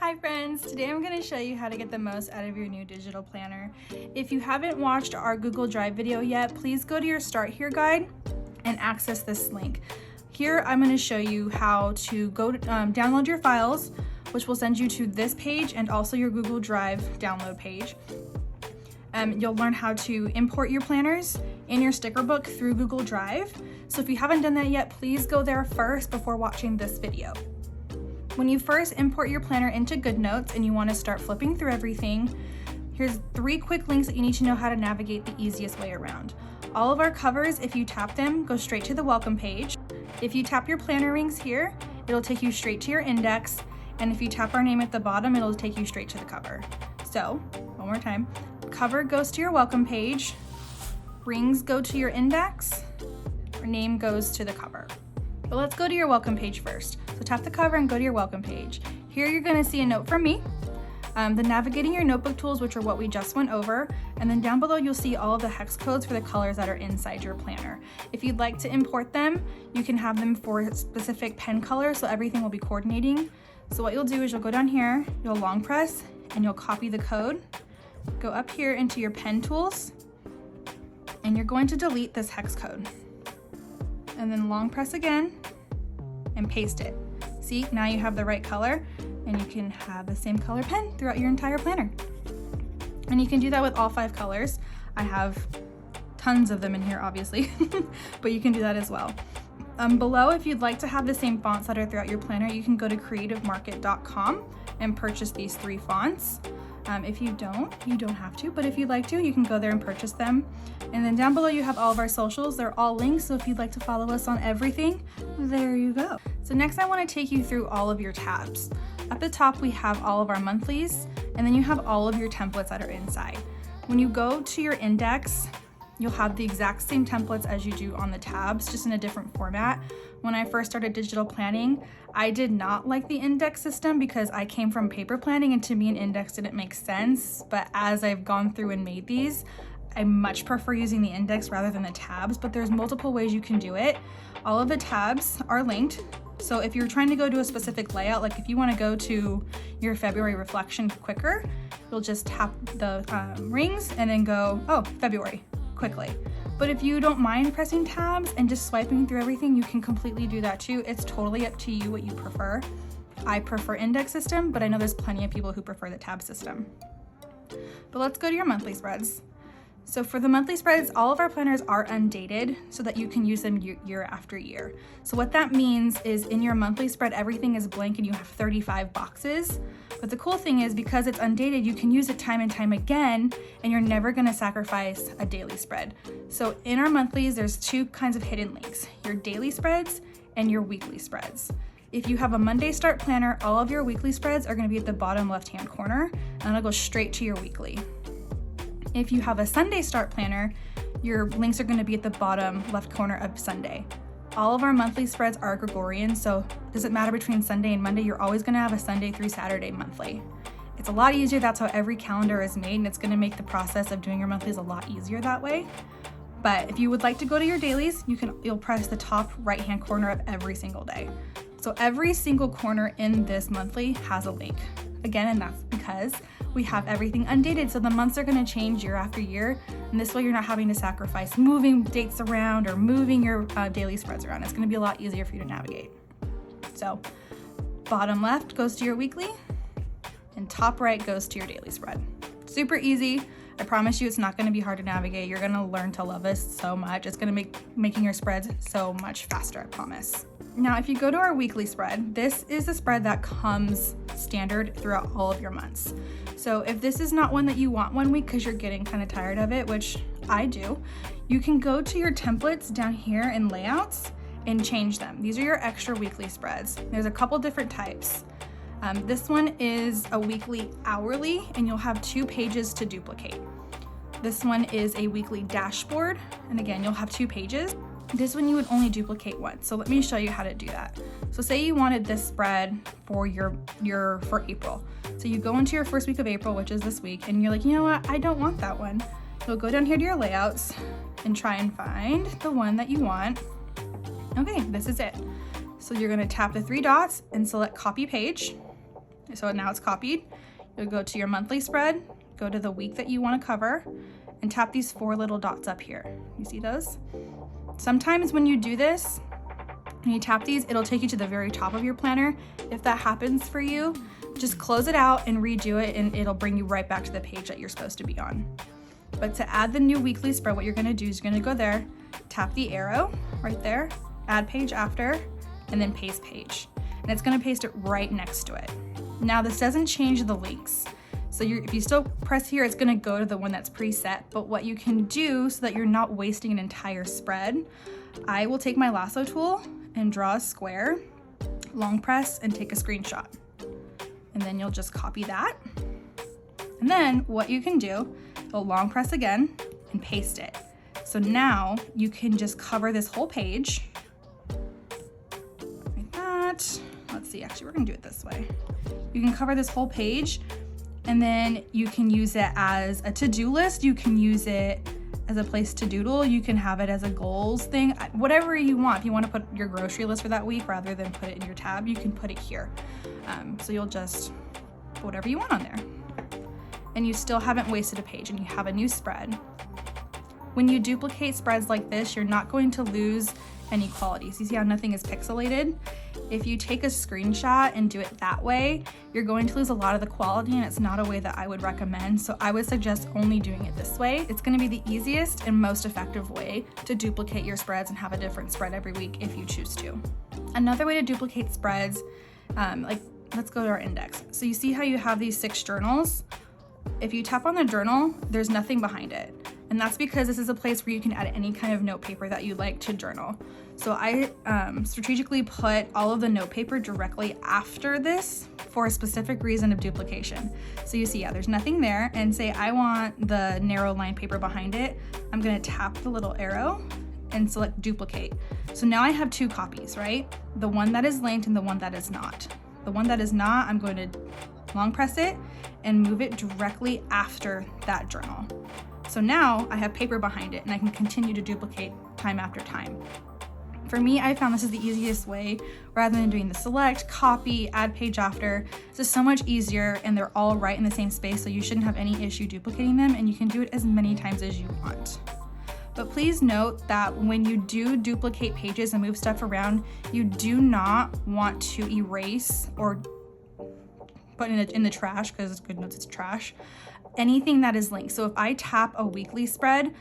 Hi friends, today I'm going to show you how to get the most out of your new digital planner. If you haven't watched our Google Drive video yet, please go to your Start Here guide and access this link. Here I'm going to show you how to go download your files, which will send you to this page and also your Google Drive download page. You'll learn how to import your planners in your sticker book through Google Drive. So if you haven't done that yet, please go there first before watching this video. When you first import your planner into Goodnotes and you want to start flipping through everything, here's 3 quick links that you need to know how to navigate the easiest way around. All of our covers, if you tap them, go straight to the welcome page. If you tap your planner rings here, it'll take you straight to your index, and if you tap our name at the bottom, it'll take you straight to the cover. So, one more time, cover goes to your welcome page, rings go to your index, your name goes to the cover. But let's go to your welcome page first. So tap the cover and go to your welcome page. Here you're going to see a note from me, the navigating your notebook tools, which are what we just went over, and then down below you'll see all of the hex codes for the colors that are inside your planner. If you'd like to import them, you can have them for specific pen colors, so everything will be coordinating. So what you'll do is you'll go down here, you'll long press, and you'll copy the code, go up here into your pen tools, and you're going to delete this hex code. And then long press again and paste it. See, now you have the right color and you can have the same color pen throughout your entire planner. And you can do that with all 5 colors. I have tons of them in here, obviously, but you can do that as well. Below, if you'd like to have the same fonts that are throughout your planner, you can go to creativemarket.com and purchase these 3 fonts. If you don't have to, but if you'd like to, you can go there and purchase them. And then down below you have all of our socials. They're all linked, so if you'd like to follow us on everything, there you go. So next I want to take you through all of your tabs. At the top we have all of our monthlies, and then you have all of your templates that are inside. When you go to your index, you'll have the exact same templates as you do on the tabs, just in a different format. When I first started digital planning, I did not like the index system because I came from paper planning, and to me an index didn't make sense. But as I've gone through and made these, I much prefer using the index rather than the tabs, but there's multiple ways you can do it. All of the tabs are linked. So if you're trying to go to a specific layout, like if you want to go to your February reflection quicker, you'll just tap the rings and then go, oh, February, quickly. But if you don't mind pressing tabs and just swiping through everything, you can completely do that too. It's totally up to you what you prefer. I prefer index system, but I know there's plenty of people who prefer the tab system. But let's go to your monthly spreads. So for the monthly spreads, all of our planners are undated so that you can use them year after year. So what that means is in your monthly spread, everything is blank and you have 35 boxes. But the cool thing is because it's undated, you can use it time and time again, and you're never gonna sacrifice a daily spread. So in our monthlies, there's 2 kinds of hidden links, your daily spreads and your weekly spreads. If you have a Monday start planner, all of your weekly spreads are gonna be at the bottom left-hand corner, and it'll go straight to your weekly. If you have a Sunday start planner, your links are going to be at the bottom left corner of Sunday. All of our monthly spreads are Gregorian, so it doesn't matter between Sunday and Monday, you're always going to have a Sunday through Saturday monthly. It's a lot easier, that's how every calendar is made, and it's going to make the process of doing your monthlies a lot easier that way. But if you would like to go to your dailies, you'll press the top right-hand corner of every single day. So every single corner in this monthly has a link. Again, and that's because we have everything undated, so the months are going to change year after year, and this way you're not having to sacrifice moving dates around or moving your daily spreads around. It's going to be a lot easier for you to navigate. So bottom left goes to your weekly, and top right goes to your daily spread. Super easy. I promise you it's not going to be hard to navigate. You're going to learn to love this so much. It's going to make making your spreads so much faster, I promise. Now, if you go to our weekly spread, this is the spread that comes standard throughout all of your months. So if this is not one that you want one week because you're getting kind of tired of it, which I do, you can go to your templates down here in layouts and change them. These are your extra weekly spreads. There's a couple different types. This one is a weekly hourly, and you'll have 2 pages to duplicate. This one is a weekly dashboard, and again, you'll have 2 pages. This one you would only duplicate once. So let me show you how to do that. So say you wanted this spread for for April. So you go into your first week of April, which is this week, and you're like, you know what? I don't want that one. You'll go down here to your layouts and try and find the one that you want. Okay, this is it. So you're gonna tap the 3 dots and select copy page. So now it's copied. You'll go to your monthly spread, go to the week that you want to cover, and tap these 4 little dots up here. You see those? Sometimes when you do this, when you tap these, it'll take you to the very top of your planner. If that happens for you, just close it out and redo it, and it'll bring you right back to the page that you're supposed to be on. But to add the new weekly spread, what you're gonna do is you're gonna go there, tap the arrow right there, add page after, and then paste page. And it's gonna paste it right next to it. Now this doesn't change the links. So if you still press here, it's gonna go to the one that's preset, but what you can do so that you're not wasting an entire spread, I will take my lasso tool and draw a square, long press, and take a screenshot. And then you'll just copy that. And then what you can do, you'll long press again and paste it. So now you can just cover this whole page like that. Let's see, actually, we're gonna do it this way. You can cover this whole page, and then you can use it as a to-do list. You can use it as a place to doodle. You can have it as a goals thing, whatever you want. If you want to put your grocery list for that week rather than put it in your tab, you can put it here. So you'll just put whatever you want on there. And you still haven't wasted a page, and you have a new spread. When you duplicate spreads like this, you're not going to lose any quality. So you see how nothing is pixelated? If you take a screenshot and do it that way, you're going to lose a lot of the quality, and it's not a way that I would recommend. So I would suggest only doing it this way. It's gonna be the easiest and most effective way to duplicate your spreads and have a different spread every week if you choose to. Another way to duplicate spreads, let's go to our index. So you see how you have these 6 journals? If you tap on the journal, there's nothing behind it. And that's because this is a place where you can add any kind of note paper that you like to journal. So I strategically put all of the note paper directly after this for a specific reason of duplication. So you see, yeah, there's nothing there, and say I want the narrow line paper behind it. I'm gonna tap the little arrow and select duplicate. So now I have 2 copies, right? The one that is linked and the one that is not. The one that is not, I'm going to long press it and move it directly after that journal. So now I have paper behind it, and I can continue to duplicate time after time. For me, I found this is the easiest way rather than doing the select, copy, add page after. This is so much easier, and they're all right in the same space, so you shouldn't have any issue duplicating them, and you can do it as many times as you want. But please note that when you do duplicate pages and move stuff around, you do not want to erase or put in the trash, because Goodnotes it's trash, anything that is linked. So if I tap a weekly spread,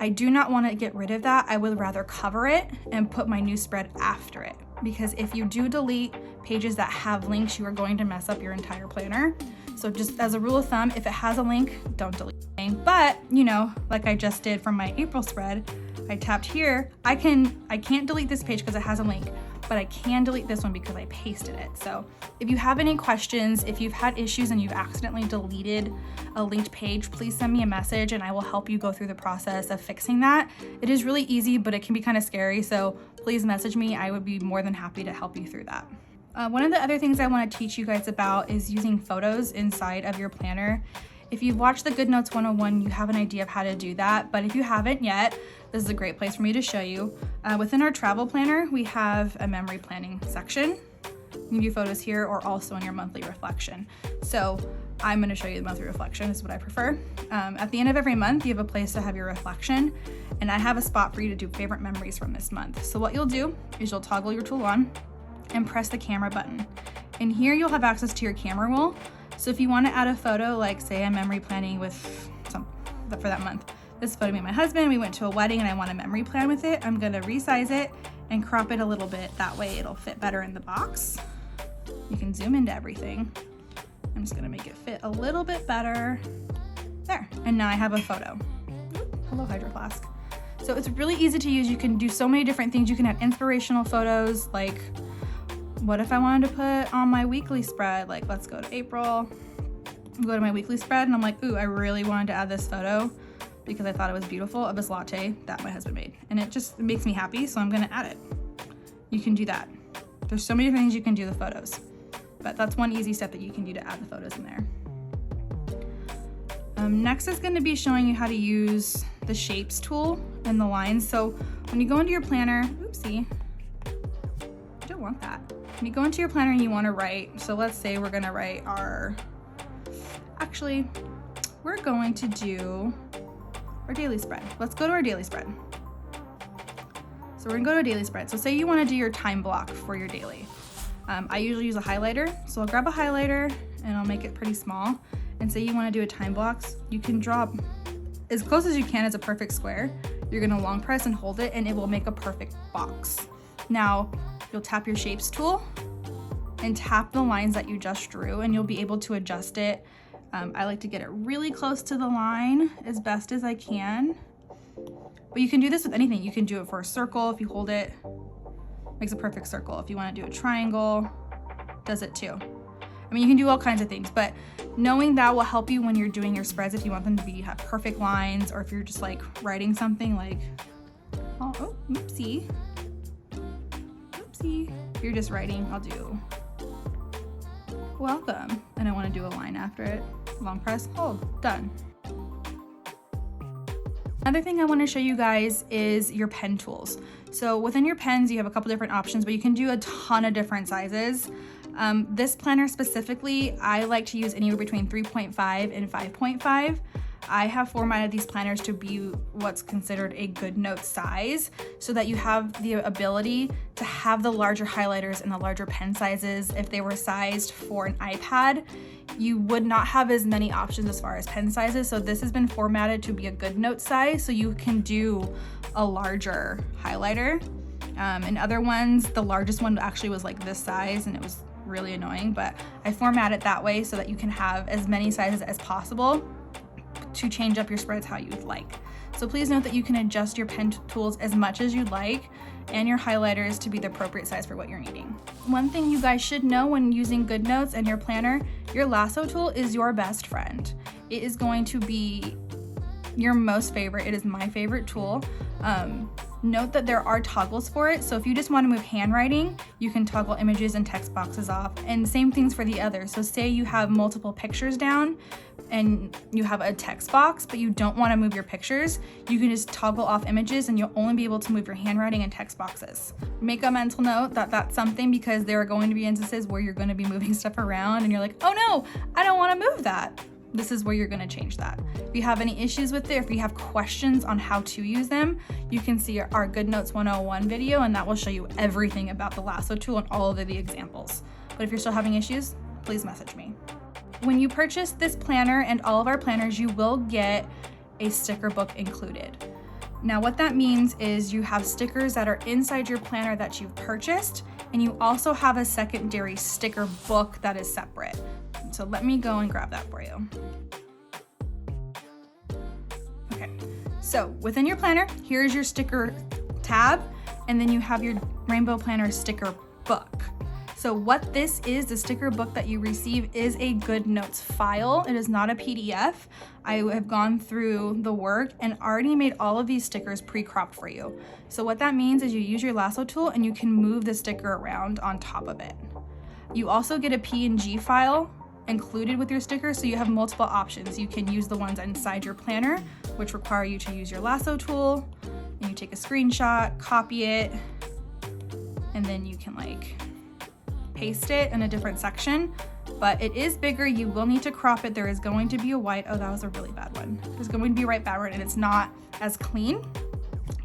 I do not want to get rid of that. I would rather cover it and put my new spread after it, because if you do delete pages that have links, you are going to mess up your entire planner. So just as a rule of thumb, if it has a link, don't delete it. But you know, like I just did from my April spread, I tapped here. I can't delete this page because it has a link, but I can delete this one because I pasted it. So if you have any questions, if you've had issues and you've accidentally deleted a linked page, please send me a message and I will help you go through the process of fixing that. It is really easy, but it can be kind of scary. So please message me. I would be more than happy to help you through that. One of the other things I want to teach you guys about is using photos inside of your planner. If you've watched the Goodnotes 101, you have an idea of how to do that, but if you haven't yet, this is a great place for me to show you. Within our travel planner, we have a memory planning section. You can do photos here or also in your monthly reflection. So I'm going to show you the monthly reflection, is what I prefer. At the end of every month, you have a place to have your reflection, and I have a spot for you to do favorite memories from this month. So what you'll do is you'll toggle your tool on and press the camera button. And here you'll have access to your camera roll. So if you want to add a photo, like say I'm memory planning with for that month, this photo of me and my husband, we went to a wedding and I want a memory plan with it, I'm gonna resize it and crop it a little bit. That way it'll fit better in the box. You can zoom into everything. I'm just gonna make it fit a little bit better. There, and now I have a photo. Hello, Hydro Flask. So it's really easy to use. You can do so many different things. You can have inspirational photos, like what if I wanted to put on my weekly spread? Like let's go to April, go to my weekly spread, and I'm like, ooh, I really wanted to add this photo because I thought it was beautiful, of this latte that my husband made. And it just makes me happy, so I'm gonna add it. You can do that. There's so many different things you can do with photos, but that's one easy step that you can do to add the photos in there. Next is gonna be showing you how to use the shapes tool and the lines. So when you go into your planner, oopsie, I don't want that. when you go into your planner and you want to write, so let's say we're going to write we're going to do our daily spread. Let's go to our daily spread. So we're gonna go to a daily spread. So say you wanna do your time block for your daily. I usually use a highlighter. So I'll grab a highlighter and I'll make it pretty small. And say you wanna do a time blocks, you can draw as close as you can as a perfect square. You're gonna long press and hold it and it will make a perfect box. Now, you'll tap your shapes tool and tap the lines that you just drew and you'll be able to adjust it. I like to get it really close to the line as best as I can. But you can do this with anything. You can do it for a circle. If you hold it, makes a perfect circle. If you want to do a triangle, does it too. I mean, you can do all kinds of things, but knowing that will help you when you're doing your spreads if you want them to have perfect lines, or if you're just like writing something like, oh, oopsie. If you're just writing, I'll do welcome, and I want to do a line after it. Long press, hold, done. Another thing I want to show you guys is your pen tools. So within your pens, you have a couple different options, but you can do a ton of different sizes. This planner specifically, I like to use anywhere between 3.5 and 5.5. I have formatted these planners to be what's considered a Goodnotes size, so that you have the ability to have the larger highlighters and the larger pen sizes. If they were sized for an iPad, you would not have as many options as far as pen sizes. So this has been formatted to be a Goodnotes size, so you can do a larger highlighter. In other ones, the largest one actually was like this size and it was really annoying, but I format it that way so that you can have as many sizes as possible to change up your spreads how you'd like. So please note that you can adjust your pen tools as much as you'd like and your highlighters to be the appropriate size for what you're needing. One thing you guys should know when using Goodnotes and your planner, your lasso tool is your best friend. It is going to be your most favorite. It is my favorite tool. Note that there are toggles for it. So if you just want to move handwriting, you can toggle images and text boxes off, and same things for the others. So say you have multiple pictures down and you have a text box, but you don't want to move your pictures, you can just toggle off images and you'll only be able to move your handwriting and text boxes. Make a mental note that that's something, because there are going to be instances where you're going to be moving stuff around and you're like, oh no, I don't want to move that. This is where you're going to change that. If you have any issues with it, if you have questions on how to use them, you can see our Goodnotes 101 video, and that will show you everything about the lasso tool and all of the examples. But if you're still having issues, please message me. When you purchase this planner and all of our planners, you will get a sticker book included. Now what that means is you have stickers that are inside your planner that you've purchased, and you also have a secondary sticker book that is separate. So let me go and grab that for you. Okay, so within your planner, here's your sticker tab, and then you have your Rainbow Planner sticker book. So what this is, the sticker book that you receive, is a Goodnotes file. It is not a PDF. I have gone through the work and already made all of these stickers pre-cropped for you. So what that means is you use your lasso tool and you can move the sticker around on top of it. You also get a PNG file included with your sticker, so you have multiple options. You can use the ones inside your planner, which require you to use your lasso tool, and you take a screenshot, copy it, and then you can like paste it in a different section. But it is bigger, you will need to crop it. There is going to be a white, oh that was a really bad one. There's going to be a white background and it's not as clean.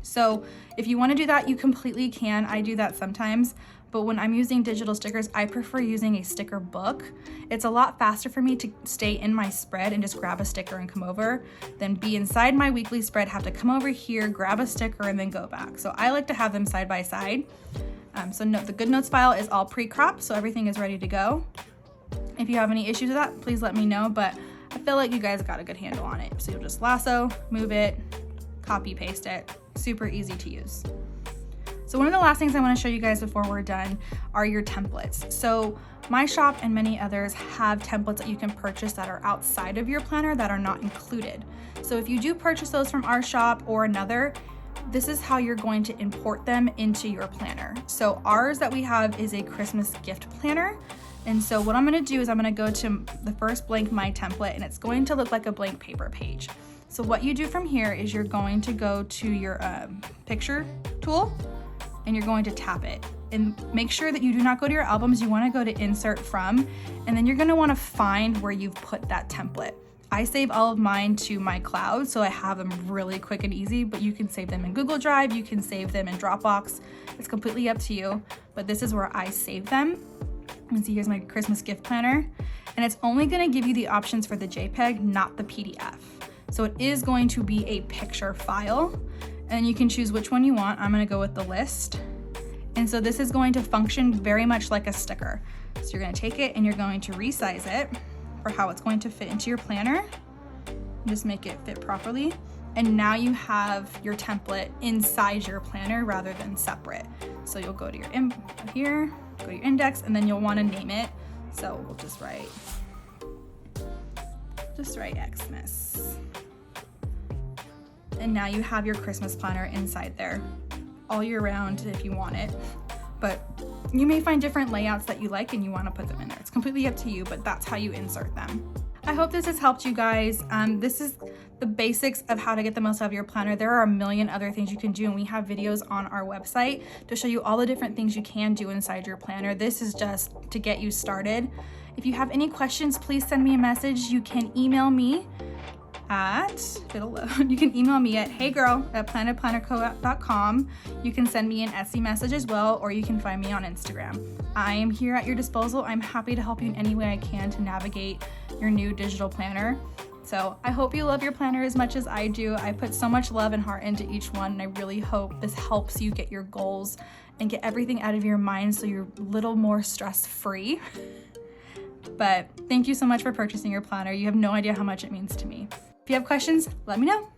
So if you want to do that, you completely can. I do that sometimes. But when I'm using digital stickers, I prefer using a sticker book. It's a lot faster for me to stay in my spread and just grab a sticker and come over than be inside my weekly spread, have to come over here, grab a sticker, and then go back. So I like to have them side by side. So note the Goodnotes file is all pre-cropped, so everything is ready to go. If you have any issues with that, please let me know, but I feel like you guys got a good handle on it. So you'll just lasso, move it, copy, paste it. Super easy to use. So one of the last things I want to show you guys before we're done are your templates. So my shop and many others have templates that you can purchase that are outside of your planner that are not included. So if you do purchase those from our shop or another, this is how you're going to import them into your planner. So ours that we have is a Christmas gift planner. And so what I'm going to do is I'm going to go to the first blank My template, and it's going to look like a blank paper page. So what you do from here is you're going to go to your picture tool, and you're going to tap it. and make sure that you do not go to your albums. You want to go to insert from, and then you're going to want to find where you've put that template. I save all of mine to my cloud, so I have them really quick and easy, but you can save them in Google Drive, you can save them in Dropbox. It's completely up to you, but this is where I save them. And see, here's my Christmas gift planner, and it's only gonna give you the options for the JPEG, not the PDF. So it is going to be a picture file, and you can choose which one you want. I'm gonna go with the list. And so this is going to function very much like a sticker. So you're gonna take it and you're going to resize it for how it's going to fit into your planner. Just make it fit properly. And now you have your template inside your planner rather than separate. So you'll go to your here, go to your index, and then you'll want to name it. So we'll just write Xmas. And now you have your Christmas planner inside there all year round if you want it. But you may find different layouts that you like and you want to put them in there. It's completely up to you, but that's how you insert them. I hope this has helped you guys. This is the basics of how to get the most out of your planner. There are a million other things you can do, and we have videos on our website to show you all the different things you can do inside your planner. This is just to get you started. If you have any questions, please send me a message. You can email me at heygirl@planetplannerco.com. You can send me an Etsy message as well, or you can find me on Instagram. I am here at your disposal. I'm happy to help you in any way I can to navigate your new digital planner. So I hope you love your planner as much as I do. I put so much love and heart into each one, and I really hope this helps you get your goals and get everything out of your mind so you're a little more stress-free. But thank you so much for purchasing your planner. You have no idea how much it means to me. If you have questions, let me know.